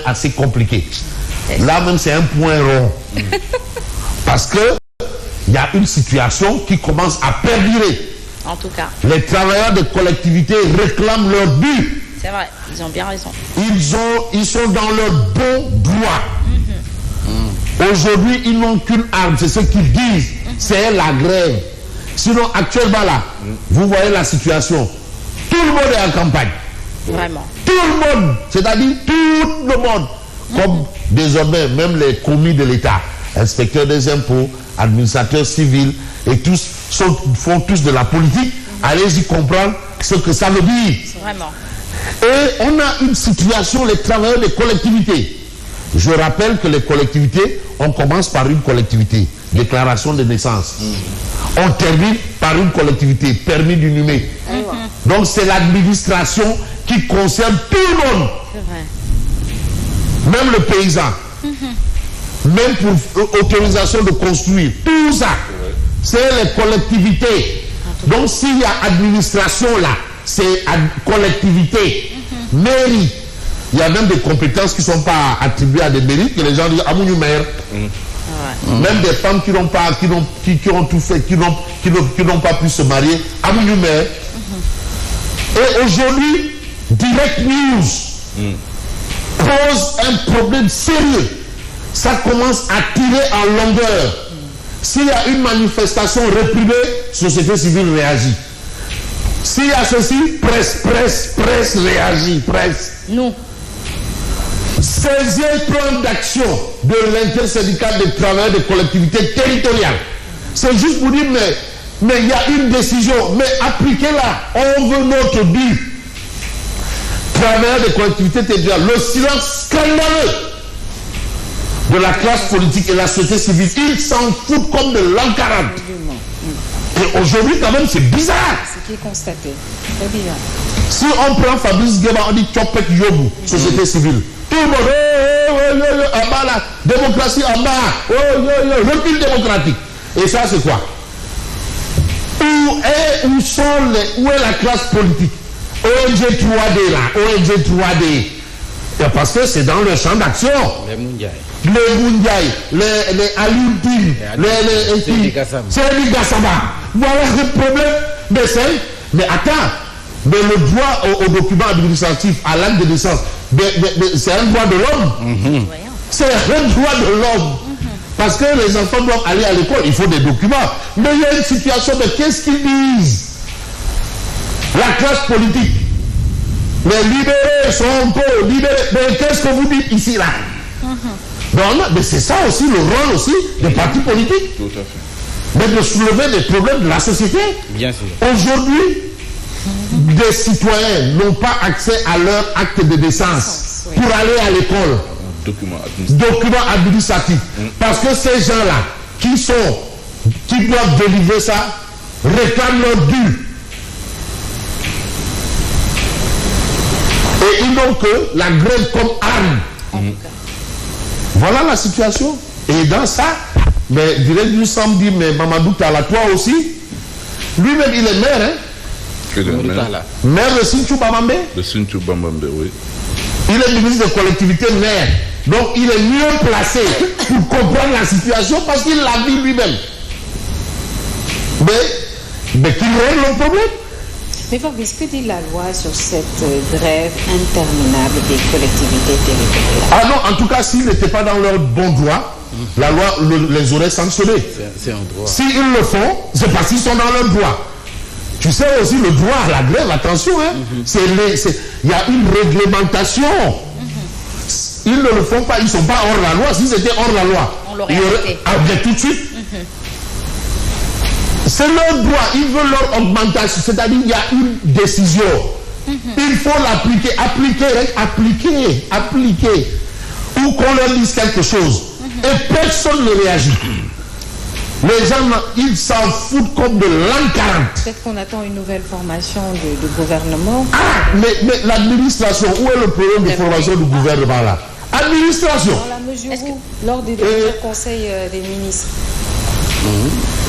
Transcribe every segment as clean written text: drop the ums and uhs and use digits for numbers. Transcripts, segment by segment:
assez compliqué. Là même, c'est un point rond. Parce que il y a une situation qui commence à perdurer. En tout cas. Les travailleurs de collectivités réclament leur but. C'est vrai, ils ont bien raison. Ils sont dans leur bon droit. Aujourd'hui, ils n'ont qu'une arme, c'est ce qu'ils disent. C'est la grève. Sinon, actuellement là, vous voyez la situation. Tout le monde est en campagne. Vraiment. Tout le monde, c'est-à-dire tout le monde. Comme désormais, même les commis de l'État, inspecteurs des impôts, administrateurs civils, et tous font tous de la politique. Allez-y comprendre ce que ça veut dire. Vraiment. Et on a une situation, les travailleurs des collectivités. Je rappelle que les collectivités, on commence par une collectivité, déclaration de naissance. On termine par une collectivité, permis d'inhumer. Donc c'est l'administration qui concerne tout le monde. C'est vrai. Même le paysan. Même pour autorisation de construire. Tout ça, c'est les collectivités. Donc s'il y a administration là, c'est collectivité, mairie. Il y a même des compétences qui ne sont pas attribuées à des mairies, que les gens disent Amounou maire. Même des femmes qui n'ont pas, qui ont tout fait, qui n'ont pas pu se marier, Amounou maire. Et aujourd'hui, Direct News pose un problème sérieux. Ça commence à tirer en longueur. S'il y a une manifestation réprimée, société civile réagit. S'il y a ceci, presse réagit, presse. Nous. 16e plan d'action de l'intersyndicale des travailleurs des collectivités territoriales. C'est juste pour dire, mais il y a une décision, mais appliquez-la. On veut notre but. Travailleurs des collectivités territoriales. Le silence scandaleux de la classe politique et la société civile. Ils s'en foutent comme de l'an 40. Et aujourd'hui, quand même, c'est bizarre. Ce qui est constaté. Très bizarre. Si on prend Fabrice Guéba, on dit Tchopek Yobu, société civile. Tout le monde, en bas là, démocratie en bas, recul démocratique. Et ça, c'est quoi? Où est la classe politique? ONG 3D là, ONG 3D. Parce que c'est dans le champ d'action. Les Moundiaï. Les Moundiaï, les Alioutine, les Séni Gassama. Voilà le problème. Mais attends, mais le droit au document administratif, à l'acte de naissance, c'est un droit de l'homme. C'est un droit de l'homme. Parce que les enfants doivent aller à l'école, il faut des documents. Mais il y a une situation de qu'est-ce qu'ils disent? La classe politique. Les libérés sont peu libérés. Mais qu'est-ce que vous dites ici là? Mais c'est ça aussi le rôle aussi des partis politiques. Tout à fait. Mais de soulever des problèmes de la société. Bien sûr. Aujourd'hui, des citoyens n'ont pas accès à leur acte de naissance pour aller à l'école. Document administratif. Parce que ces gens-là qui doivent délivrer ça réclament leur dû. Et ils n'ont que la grève comme arme. Voilà la situation. Et dans ça, mais Direct News semble dire, mais Mamadou Tala, toi aussi, lui-même il est maire, hein? Maire de Sinthiou Bamambé. De Sinthiou Bamambé, oui. Il est ministre de collectivité maire. Donc il est mieux placé pour comprendre la situation parce qu'il l'a vu lui-même. Mais qu'il règle le problème. Mais Fabrice, que dit la loi sur cette grève interminable des collectivités territoriales? Ah non, en tout cas, s'ils n'étaient pas dans leur bon droit, la loi les aurait sanctionnés. C'est un droit. S'ils le font, c'est parce qu'ils sont dans leur droit. Tu sais aussi, le droit à la grève, attention, hein, il y a une réglementation. Ils ne le font pas, ils ne sont pas hors la loi. S'ils étaient hors la loi, on l'aurait arrêté. Tout de suite. C'est leur droit, ils veulent leur augmentation, c'est-à-dire il y a une décision. Il faut l'appliquer, appliquer. Ou qu'on leur dise quelque chose. Et personne ne réagit. Les gens, ils s'en foutent comme de l'an 40. Peut-être qu'on attend une nouvelle formation de gouvernement. Ah, mais l'administration, où est le problème de formation du gouvernement là? Administration. Dans la mesure où, lors des derniers conseils des ministres.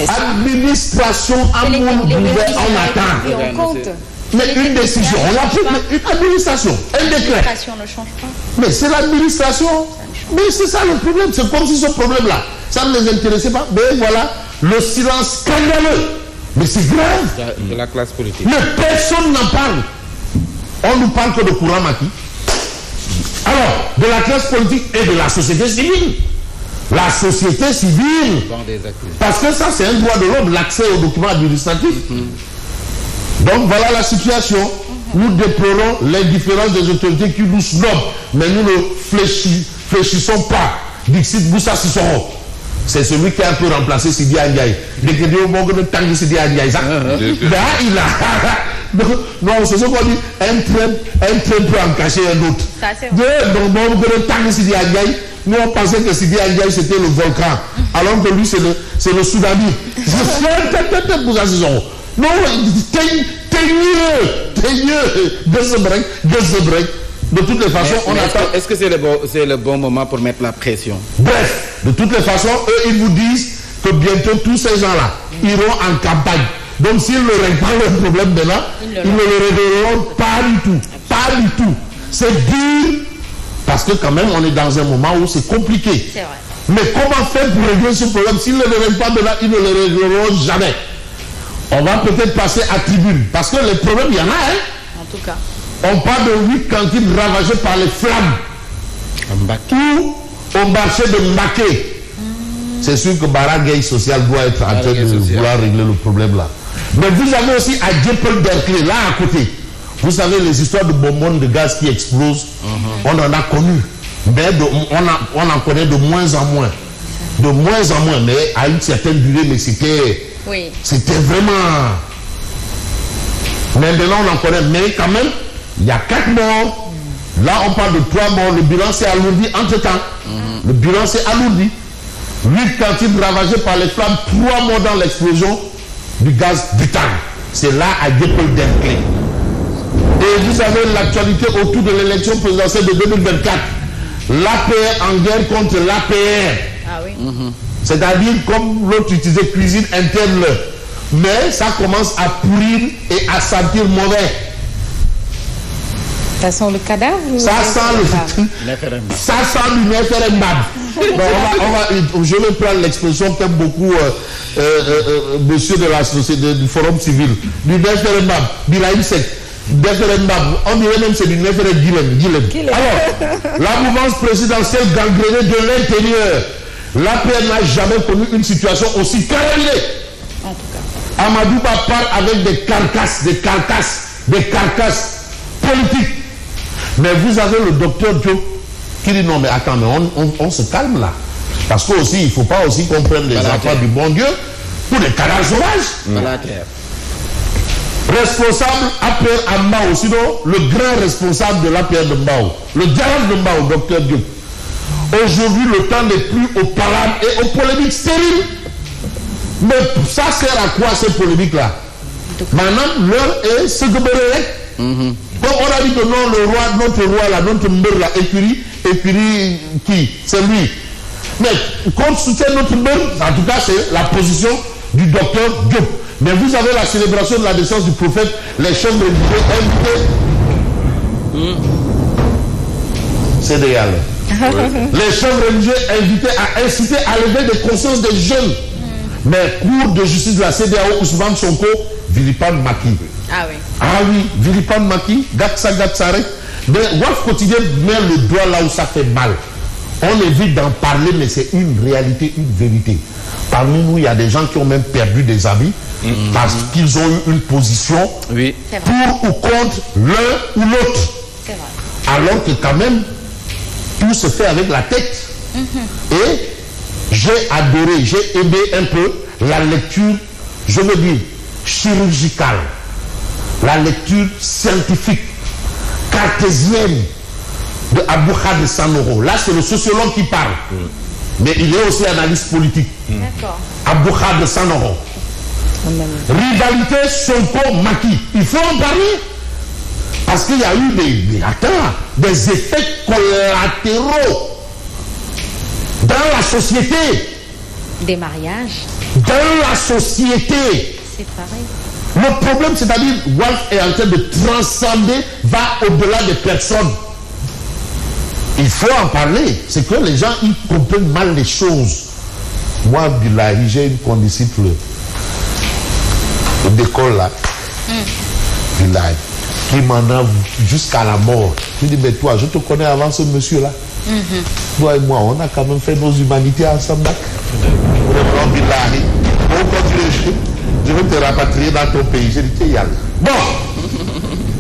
Administration à mon gouvernement, on attend. Mais une décision, on l'a pris, mais une administration, un décret. L'administration ne change pas. Mais c'est l'administration. Mais c'est ça le problème. C'est comme si ce problème-là, ça ne les intéressait pas. Mais voilà, le silence scandaleux. Mais c'est grave. De la classe politique. Mais personne n'en parle. On nous parle que de courant maquis. Alors, de la classe politique et de la société civile. La société civile. Parce que ça, c'est un droit de l'homme, l'accès aux documents administratifs. Donc, voilà la situation. Nous déplorons l'indifférence des autorités qui nous snobent. Mais nous ne fléchissons pas. Dixit Boussa Sissoko. C'est celui qui a un peu remplacé Sidi Ndiaye. Dès que Dieu m'a dit que Sidi Ndiaye, ça. Là, il a. Non, c'est ce qu'on dit. Un train peut en cacher un autre. Ça, c'est vrai. Donc, bon, Sidi Ndiaye, nous on pensait que Sidi Ndiaye c'était le volcan. Alors que lui, c'est le tsunami. Non, de toutes les façons, on attend. Est-ce que c'est le bon moment pour mettre la pression? Bref, de toutes les façons, eux, ils vous disent que bientôt tous ces gens-là iront en campagne. Donc s'ils ne règlent pas le problème de là, ils ne le régleront pas du tout. Pas du tout. C'est dur parce que quand même, on est dans un moment où c'est compliqué. C'est vrai. Mais comment faire pour régler ce problème? S'ils ne le règlent pas de là, ils ne le régleront jamais. On va peut-être passer à tribune. Parce que les problèmes, il y en a, hein. En tout cas. On parle de 8 cantines ravagées par les flammes. Ou au marché de Mbaké. C'est sûr que Baragay Social doit être en train de vouloir régler le problème là. Mais vous avez aussi à Dieppel Derklé, là à côté. Vous savez les histoires de bonbons de gaz qui explosent. On en a connu. Mais on en connaît de moins en moins. De moins en moins. Mais à une certaine durée, mais c'était... Oui. C'était vraiment... Maintenant, on en connaît. Mais quand même, il y a 4 morts. Là, on parle de 3 morts. Le bilan s'est alourdi entre-temps. Le bilan s'est alourdi. 8 cantines ravagées par les flammes. 3 morts dans l'explosion du gaz butane. C'est là à Dieppel Derklé. Et vous avez l'actualité autour de l'élection présidentielle de 2024. L'APR en guerre contre l'APR. Ah oui. C'est-à-dire, comme l'autre utilisait cuisine interne, mais ça commence à pourrir et à sentir mauvais. Ça sent le cadavre ou ça sent du référendum. Je vais prendre l'expression qu'aime beaucoup monsieur de la société du Forum civil. Du référendum, Bilaïm Sek. On dirait même que c'est du référendum. Alors, la mouvance présidentielle gangrénée de l'intérieur. L'APR n'a jamais connu une situation aussi caraminée. En tout cas. Amadouba part avec des carcasses politiques. Mais vous avez le docteur Diop qui dit non mais attends, mais on se calme là. Parce qu'aussi, il ne faut pas aussi qu'on prenne les enfants du bon Dieu pour des canards sauvages. Responsable APR à Mbao, sinon le grand responsable de l'APR de Mbao, le dialogue de Mbao, docteur Diop. Aujourd'hui, le temps n'est plus aux palabres et aux polémiques stériles. Mais ça sert à quoi ces polémiques-là? Maintenant, l'heure est ce que comme on a dit que non, le roi, notre roi, là, notre mère, la écurie qui? C'est lui. Mais qu'on soutient notre mère, en tout cas, c'est la position du docteur Diop. Mais vous avez la célébration de la naissance du prophète, les chefs religieux invités. C'est réel. Les chefs religieux invités à inciter à lever des consciences des jeunes. Mais Cour de justice de la CEDEAO, Ousmane Sonko, vilipende Macky. Ah oui. Ah oui, vilipende Macky, Gatsare. Mais WAF quotidien met le doigt là où ça fait mal. On évite d'en parler, mais c'est une réalité, une vérité. Parmi nous, il y a des gens qui ont même perdu des amis parce qu'ils ont eu une position pour ou contre l'un ou l'autre. C'est vrai. Alors que quand même, tout se fait avec la tête. Et j'ai adoré, j'ai aimé un peu la lecture, je veux dire, chirurgicale, la lecture scientifique, cartésienne de Abou Khadr Sanoro. Là, c'est le sociologue qui parle. Mais il est aussi analyste politique. D'accord. Abou Khadr Sanoro. Rivalité Sonko-Macky. Il faut en parler. Parce qu'il y a eu des effets collatéraux dans la société. Des mariages. Dans la société. C'est pareil. Le problème, c'est-à-dire, Walf est en train de transcender, va au-delà des personnes. Il faut en parler. C'est que les gens, ils comprennent mal les choses. Moi, Billahi, j'ai une condisciple d'école là. Billahi, qui m'en a jusqu'à la mort. Je dis, mais toi, je te connais avant ce monsieur-là. Toi et moi, on a quand même fait nos humanités ensemble. Vraiment, Billahi. Bon, quand je vais te rapatrier dans ton pays. J'ai dit, tiens, Yann. Bon.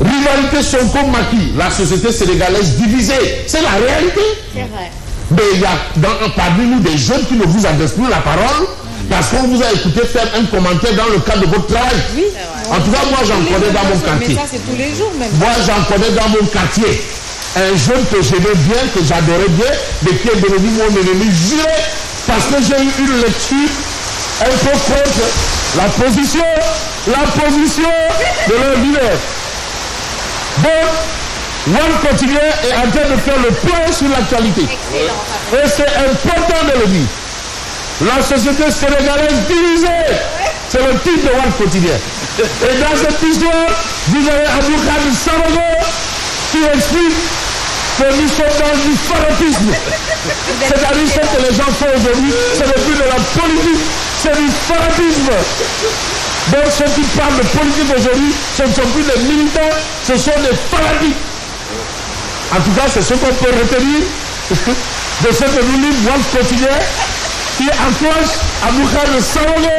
Rivalité Sonko Macky, la société sénégalaise divisée, c'est la réalité. C'est vrai. Mais il y a parmi nous des jeunes qui ne vous adressent plus la parole parce qu'on vous a écouté faire un commentaire dans le cadre de votre travail. Oui. En tout cas, moi j'en connais dans mon quartier. Mais ça, c'est tous les jours même. Moi j'en connais dans mon quartier. Un jeune que j'aimais bien, que j'adorais bien, mais qui est devenu mon ennemi juré parce que j'ai eu une lecture un peu contre la position de leur leader. Donc, One Quotidien est en train de faire le point sur l'actualité. Et c'est important de le dire. La société sénégalaise divisée, c'est le titre de One Quotidien. Et dans cette histoire, vous avez Aboukhad Sanogo qui explique que nous sommes dans du fanatisme. C'est-à-dire ce que les gens font aujourd'hui, ce n'est plus de la politique, c'est du fanatisme. Donc ceux qui parlent de politique aujourd'hui, ce ne sont plus des militants, ce sont des fanatiques. En tout cas, c'est ce qu'on peut retenir de ce que nous livre Walf Quotidien, qui enclenche Aboukhad Sanogo,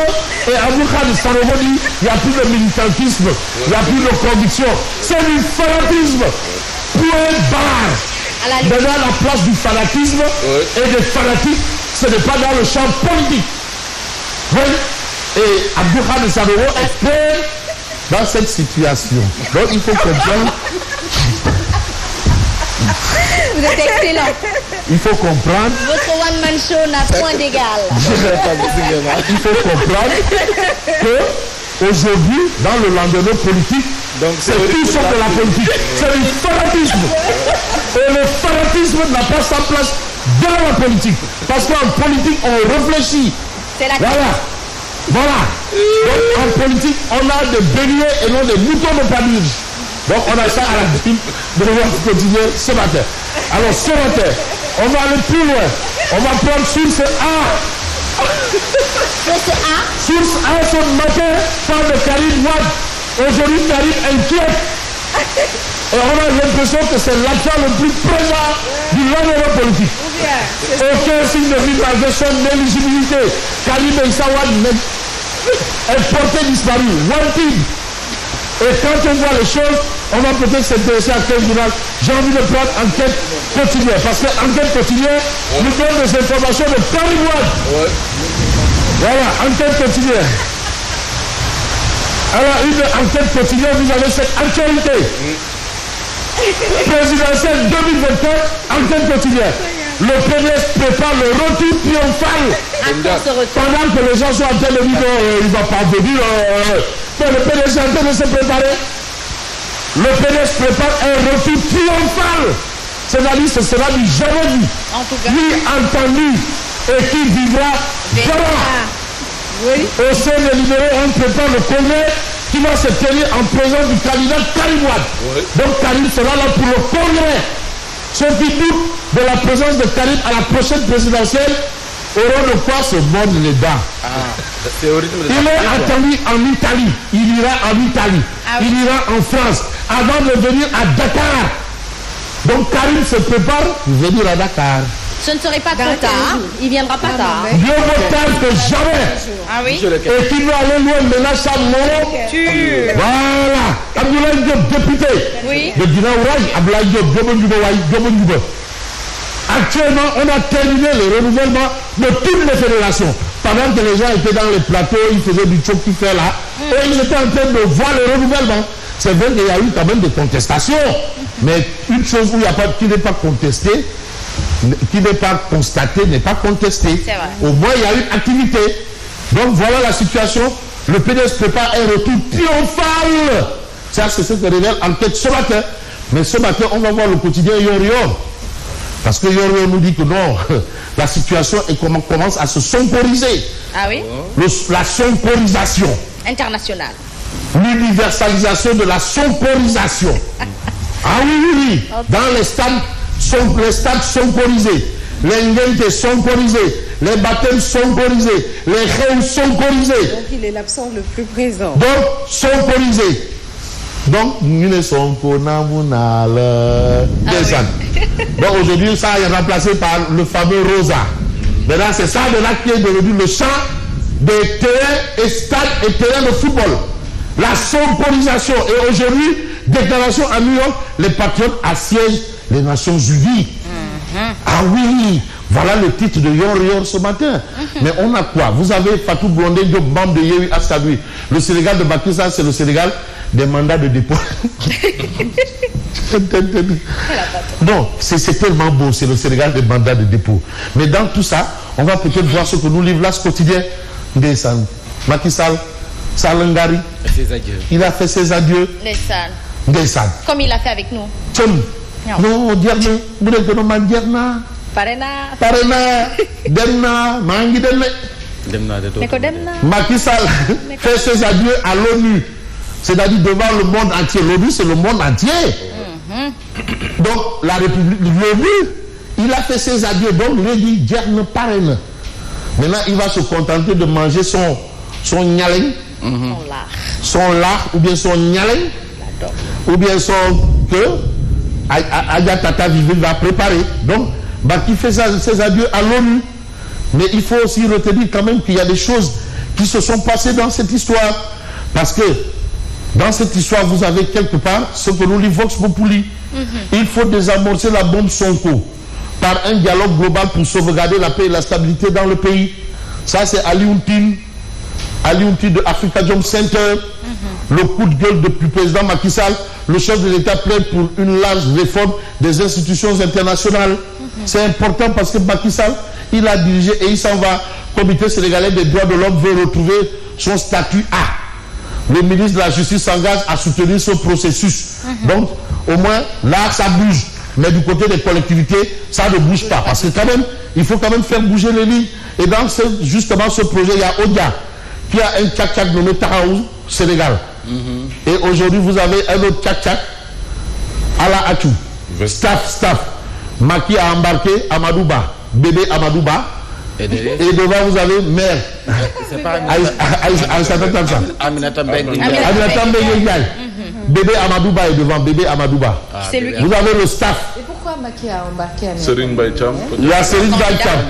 et Aboukhad Sanogo dit il n'y a plus de militantisme, il n'y a plus de conviction, c'est du fanatisme. Point barre. Maintenant, la place du fanatisme et des fanatiques, ce n'est pas dans le champ politique. Oui. Et Aboukhad Sanogo est clair dans cette situation. Donc il faut comprendre. Vous êtes excellent. Il faut comprendre. Votre one-man show n'a point d'égal. Il faut comprendre que aujourd'hui, dans le lendemain politique, c'est tout sauf de la politique. C'est du fanatisme. Et le fanatisme n'a pas sa place dans la politique. Parce qu'en politique, on réfléchit. C'est la Voilà. Donc en politique, on a des béliers et non des moutons de Panurge. Donc on a ça à la ville de Walf Quotidien ce matin. Alors ce matin, on va aller plus loin. On va prendre source A. Source A ce matin parle de Karim Wade. Aujourd'hui, Karim inquiète. Et on a l'impression que c'est l'acteur le plus présent du lendemain politique. Aucun signe de vie malgré son éligibilité. Karim Wade est porté disparu. Wanted. Et quand on voit les choses, on va peut-être s'intéresser à quel journal. J'ai envie de prendre Enquête Quotidienne. Parce que Enquête Quotidienne nous donne des informations de Karim Wade. Voilà, Enquête Quotidienne. Alors, une enquête quotidienne, vous avez cette actualité. Présidentielle 2024, enquête quotidienne. Le PDS prépare le retour triomphal. Pendant que les gens sont en train de dire il ne va pas venir. Mais le PDS est en train de se préparer. Le PDS prépare un retour triomphal. C'est-à-dire que ce sera du jamais vu. Ni entendu et qui vivra jamais. Oui. Au sein des libéraux, on prépare le congrès qui va se tenir en présence du candidat Karim Wade. Oui. Donc Karim sera là pour le congrès. Ceux qui doutent de la présence de Karim à la prochaine présidentielle auront de quoi se mordre les dents. Il est attendu en Italie. Il ira en Italie. Il ira en France avant de venir à Dakar. Donc Karim se prépare pour venir à Dakar. Ce ne serait pas trop tard. Il viendra pas tard. Mieux vaut tard que jamais. Ah oui. Et qui va aller loin maintenant, ça monte. Voilà. Abdoulaye Diop, député. Oui. De Dina Ouraj, Abdoulaye Diop, Gobon. Actuellement, on a terminé le renouvellement de toutes les fédérations. Pendant que les gens étaient dans les plateaux, ils faisaient du choc qui fait là. Et ils étaient en train de voir le renouvellement. C'est vrai qu'il y a eu quand même des contestations. Mais une chose où il n'y a pas, qui n'est pas contestée, qui n'est pas constaté, n'est pas contesté. Au moins, il y a une activité. Donc, voilà la situation. Le PDS prépare un retour triomphal. Ça, c'est ce que révèle Enquête ce matin. Mais ce matin, on va voir le quotidien Yor. Parce que Yor nous dit que non, la situation commence à se sonkoriser. Ah oui? La sonkorisation. Internationale. l'universalisation de la sonkorisation. Ah oui, dans les stades sonkorisés, les ngentes sonkorisés, les baptêmes sonkorisés, les réunions sonkorisés. Donc il est l'absent le plus présent. Donc, sonkorisés. Donc, nous ne sommes pas namunal. Donc aujourd'hui, ça est remplacé par le fameux Rosa. Maintenant, c'est ça de là qui est devenu le champ des terrains et stades et terrains de football. La sonkorisation. Et aujourd'hui, déclaration à New York, les patriotes assiègent les Nations Unies. Ah oui, voilà le titre de Yor ce matin. Mais on a quoi? Vous avez Fatou Blondin, membre de Yewi Assadoui. Le Sénégal de Macky Sall, c'est le Sénégal des mandats de dépôt. Non, c'est tellement beau, c'est le Sénégal des mandats de dépôt. Mais dans tout ça, on va peut-être voir ce que nous livre là, ce quotidien. Macky Sall, Salengari, il a fait ses adieux. Des salles. Comme il a fait avec nous. Non, Dierna, vous n'êtes pas Dierna. Parena, Demna, Mangi Demna. Macky Sall fait ses adieux à l'ONU. C'est-à-dire devant le monde entier. L'ONU, c'est le monde entier. Donc, la République, l'ONU, il a fait ses adieux. Donc, il dit, Dierna Parena. Maintenant, il va se contenter de manger son nyaleng, son lard, ou bien son nyaleng, ou bien son que Adia Tata Vivil va préparer. Donc, qui fait ses adieux à l'ONU. Mais il faut aussi retenir quand même qu'il y a des choses qui se sont passées dans cette histoire. Parce que dans cette histoire, vous avez quelque part ce que nous dit Vox Populi. Il faut désamorcer la bombe Sonko par un dialogue global pour sauvegarder la paix et la stabilité dans le pays. Ça, c'est Ali Ounti de Africa Jom Center. Le coup de gueule depuis président Macky Sall. Le chef de l'État plaide pour une large réforme des institutions internationales. C'est important parce que Macky Sall, il a dirigé et il s'en va. Comité sénégalais des droits de l'homme veut retrouver son statut A. Le ministre de la Justice s'engage à soutenir ce processus. Donc, au moins, là, ça bouge. Mais du côté des collectivités, ça ne bouge pas. Parce que quand même, il faut quand même faire bouger les lignes. Et dans justement ce projet, il y a Odia, qui a un tchak-tchak nommé Taraou, Sénégal. Et aujourd'hui, vous avez un autre tchak-tchak, Ala Achou. Staff. Macky a embarqué Amadouba, bébé Amadouba. Et devant, vous avez mère. Aminata Mbengue. Bébé Amadouba est devant, bébé Amadouba. Vous avez le staff. Et pourquoi Macky a embarqué Aminata? Serine Baïcham. Il y a Serine Baïcham.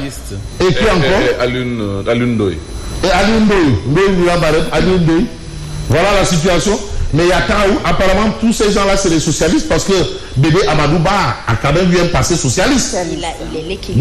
Et qui encore? Alun Ndoye. Et Alun Ndoye. Voilà la situation. Mais il y a Taou, apparemment tous ces gens-là c'est les socialistes parce que bébé Amadouba a quand même eu un passé socialiste. Il est l'équilibre.